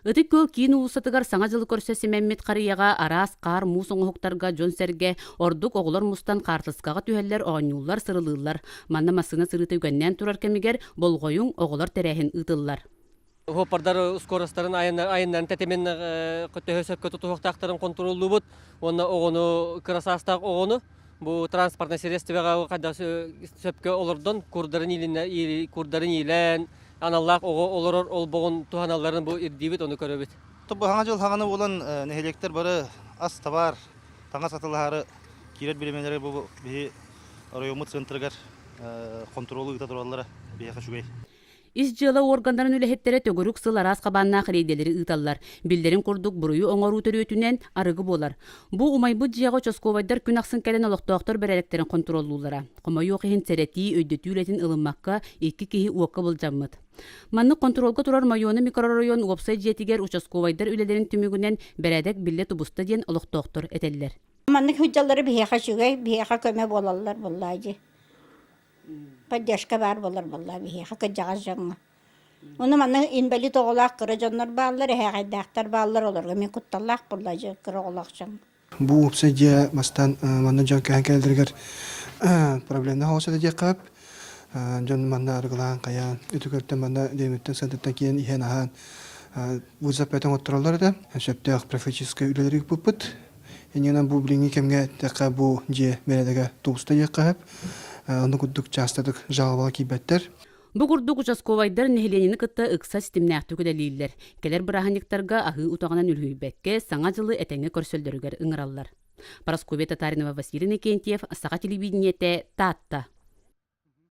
Ыты көл кийин уусатыгар саңа жылы көрсөсі мәммет қарияға араас қар муус оңоһуктарга жон серге ордук оголор мустан картыскага түһэллер ооньуулар сырылыылар. Манна масына сырыты үгеннен турар кемигер болгоюң оголор терехин ытыллар. Хопардар скоростарын айыннан тәтемен көтөһөсөпкө тутуһуктактарын контроллуу бут. Онна огону красастак огону бу транспортный средствога кайда сөпкө олордон курдарын илен аналлак олорор олбогон туханаларын бу ирдибит оны көрөбүт. Тобу хаңа жыл хаңаны болан нехелектер бары ас табар таңа сатылары кирет билемелери бу би райомут центргар контролу ыта тураллары бия кашугай. Ис жылы органдарын үлэхеттері төгөрүк сыл арас қабанна хрейделери ыталлар. Билдерин курдук буруйу оңору төрөтүнен арыгы болар. Бу умайбы жияго чосковайдар күн аксын кэлен олохтоохтор берелектерин контроллуулара. Комайу кихин серети өйдөтүү илетин ылыммакка эки кихи уокка болжаммыт. Манны контролга турар майоны микрорайон уопсай жетигер участковайдар үлелерин түмүгүнен бередек билле тубуста диен олохтоохтор этеллер. Манны хүджалары бияха шугай, бияха көмө болалар боллажы. Поддержка бар болар болла бияха кыжагас жаңа. Уну манны инвалид оголак кыры жоннор баалар, хагайдактар баалар оларга мен кутталлак боллажы кыры оголак жаңа. Бу обсидия мастан манны жан кәнкәлдергер проблемна хосада жакап. Жон манна аргылан каян үтүкөртө манна деметтен садыттан кийин ихен ахан вузапетен отуралар да. Шептек профессическая үлелери бупут. Эненен бу билинги кемге така бу же мередеге тубуста жакап. Onu kudduk çastadık javalı kibetler. Bu kurduk участковайдар нехеленini кытта ыкса системнәхтү көдәлилер. Келер бираханниктарга ахы утагынан үлһүйбәккә саңа жылы этеңе көрсөлдөрүгөр ыңыраллар. Парасковия Татаринова, Василий Никентьев, Саха телевидениете, Татта.